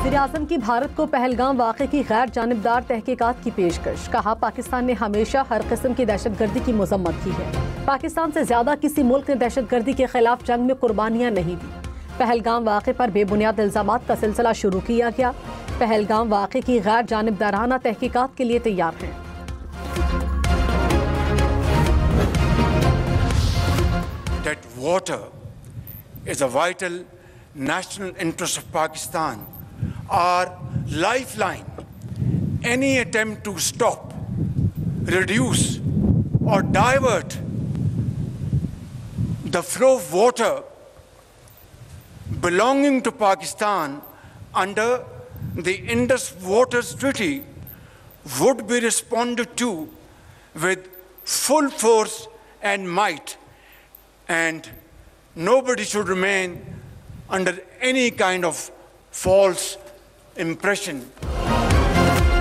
वज़ीर-ए-आज़म की भारत को पहलगाम वाक़े की गैर जानिबदार तहकीकात की पेशकश। कहा, पाकिस्तान ने हमेशा हर किस्म की दहशतगर्दी की मज़म्मत की है। पाकिस्तान से ज़्यादा किसी मुल्क ने दहशतगर्दी के खिलाफ जंग में कुर्बानियाँ नहीं दी। पहलगाम वाक़े पर बेबुनियाद इल्ज़ामात का सिलसिला शुरू किया गया। पहलगाम वाक़े की गैर जानिबदाराना तहकीकात के लिए तैयार हैं। That water is a vital national interest of Pakistan, our lifeline. Any attempt to stop, reduce or divert the flow of water belonging to Pakistan under the Indus Waters Treaty would be responded to with full force and might, and nobody should remain under any kind of false impression.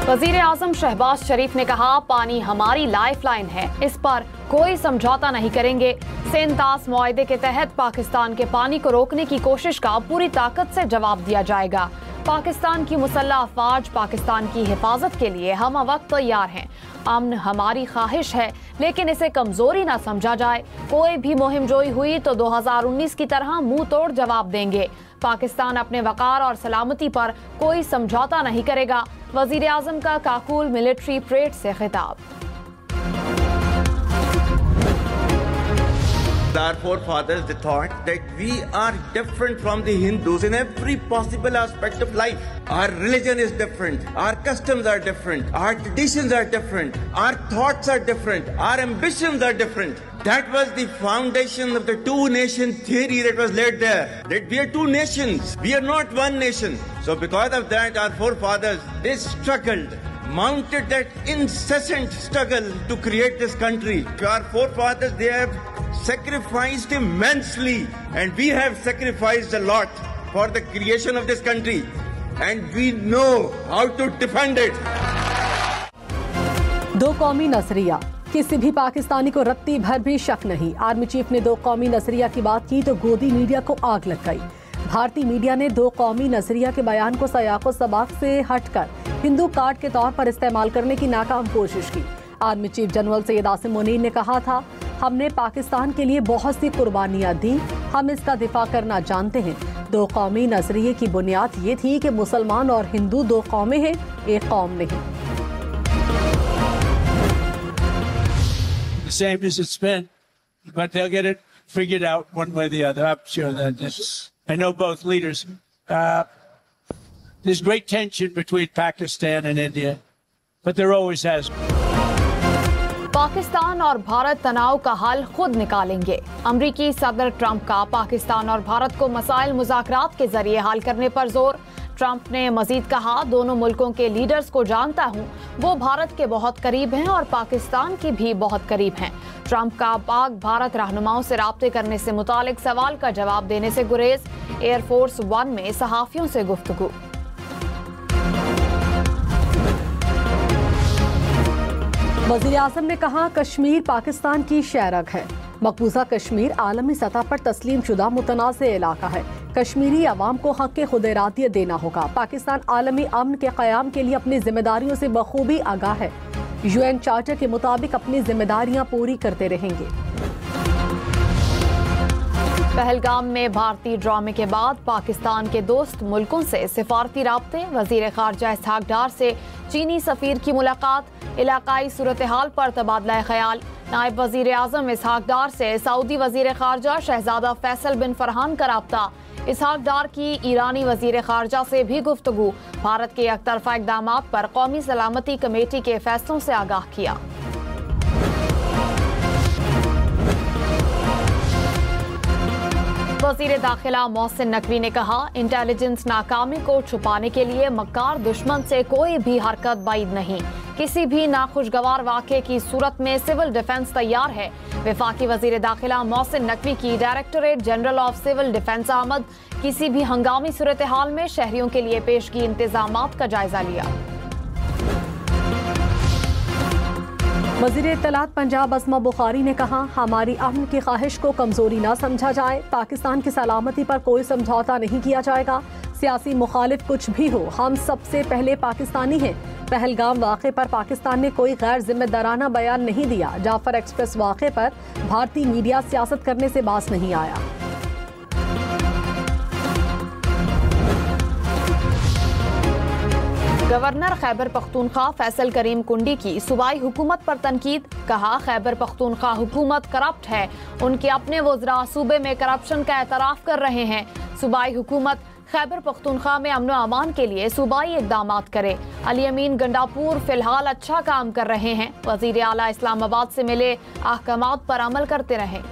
वज़ीर आज़म शहबाज शरीफ ने कहा, पानी हमारी lifeline है, इस पर कोई समझौता नहीं करेंगे। सेंतास मुआहदे के तहत पाकिस्तान के पानी को रोकने की कोशिश का पूरी ताकत से जवाब दिया जाएगा। पाकिस्तान की मुसल्लह अफवाज पाकिस्तान की हिफाजत के लिए हम वक्त तैयार हैं। अमन हमारी ख्वाहिश है, लेकिन इसे कमजोरी ना समझा जाए। कोई भी मुहिम जोई हुई तो 2019 की तरह मुंह तोड़ जवाब देंगे। पाकिस्तान अपने वकार और सलामती पर कोई समझौता नहीं करेगा। वज़ीर आज़म का काकुल मिलिट्री परेड से खिताब। Our forefathers, they thought that we are different from the Hindus in every possible aspect of life. Our religion is different, our customs are different, our traditions are different, our thoughts are different, our ambitions are different. That was the foundation of the two-nation theory that was laid there. That we are two nations, we are not one nation. So because of that, our forefathers, they struggled, mounted that incessant struggle to create this country. Our forefathers, they have sacrificed immensely, and we have sacrificed a lot for the creation of this country, and we know how to defend it. दो कौमी नजरिया, किसी भी पाकिस्तानी को रत्ती भर भी शक नहीं। आर्मी चीफ ने दो कौमी नजरिया की बात की तो गोदी मीडिया को आग लग गई। भारतीय मीडिया ने दो कौमी नजरिया के बयान को सयाको सबाक से हटकर हिंदू कार्ड के तौर पर इस्तेमाल करने की नाकाम कोशिश की। Army chief general Syed Asim Munir ने कहा था, हमने पाकिस्तान के लिए बहुत सी कुर्बानियां दी, हम इसका दिफा करना जानते हैं। दो कौमी नजरिए की बुनियाद ये थी कि मुसलमान और हिंदू दो कौमें हैं, एक कौम नहीं। The same as it's been, but they'll get it figured out one way or the other. I'm sure that I know both leaders. There's great tension between Pakistan and India, but there always has been. Pakistan और भारत तनाव का हल खुद निकालेंगे। अमरीकी सदर Trump का पाकिस्तान और भारत को मसाइल मुज़ाकरात के जरिए हल करने पर जोर। ट्रंप ने मजीद कहा, दोनों मुल्कों के लीडर्स को जानता हूं, वो भारत के बहुत करीब हैं और पाकिस्तान की भी बहुत करीब हैं। ट्रंप का पाक भारत रहनुमाओं से राब्ते करने से मुतालिक सवाल का जवाब देने से गुरेज। एयरफोर्स वन में सहाफियों से गुफ्तगू। वज़ीर आज़म ने कहा, कश्मीर पाकिस्तान की शहरग है। मकबूजा कश्मीर आलमी सतह पर तस्लीम शुदा मुतनाज़ इलाका है। कश्मीरी अवाम को हक़ खुद इरादियत देना होगा। पाकिस्तान आलमी अमन के क़याम के लिए अपनी जिम्मेदारियों से बखूबी आगाह है। UN चार्टर के मुताबिक अपनी जिम्मेदारियां पूरी करते रहेंगे। पहलगाम में भारतीय ड्रामे के बाद पाकिस्तान के दोस्त मुल्कों से सिफारती राब्ते। वज़ीर ख़ारजा इसहाक डार से चीनी सफ़ीर की मुलाकात। इलाकाई सूरत हाल पर तबादला ख्याल। नायब वज़ीर आज़म इसहाक डार से सऊदी वज़ीर ख़ारजा शहजादा फैसल बिन फरहान का राब्ता। इसहाक डार की ईरानी वज़ीर ख़ारजा से भी गुफ्तगू। भारत के एकतरफा इक़दामात पर कौमी सलामती कमेटी के फैसलों से आगाह किया। वज़ीर दाखिला मोहसिन नकवी ने कहा, इंटेलिजेंस नाकामी को छुपाने के लिए मक्कार दुश्मन से कोई भी हरकत बाइद नहीं। किसी भी नाखुशगवार वाक़े की सूरत में सिविल डिफेंस तैयार है। वफाकी वज़ीर दाखिला मोहसिन नकवी की directorate general of civil defence आमद। किसी भी हंगामी सूरत हाल में शहरियों के लिए पेशगी इंतजामात का जायजा लिया। वज़ीर इत्तलात पंजाब अस्मा बुखारी ने कहा, हमारी अमन की ख्वाहिश को कमजोरी न समझा जाए। पाकिस्तान की सलामती पर कोई समझौता नहीं किया जाएगा। सियासी मुखालिफ कुछ भी हो, हम सबसे पहले पाकिस्तानी हैं। पहलगाम वाक़े पर पाकिस्तान ने कोई गैर जिम्मेदाराना बयान नहीं दिया। जाफर एक्सप्रेस वाक़े पर भारतीय मीडिया सियासत करने से बाज नहीं आया। गवर्नर खैबर पख्तूनख्वा फैसल करीम कुंडी की सूबाई हुकूमत पर तनकीद। कहा, खैबर पख्तूनख्वा हुकूमत करप्ट है। उनके अपने वज़रा सूबे में करप्शन का एतराफ़ कर रहे हैं। सूबाई हुकूमत खैबर पख्तूनख्वा में अमन व अमान के लिए सूबाई इक़दामात करे। अली अमीन गंडापुर फिलहाल अच्छा काम कर रहे हैं। वज़ीर आला इस्लामाबाद से मिले अहकामात पर अमल करते रहें।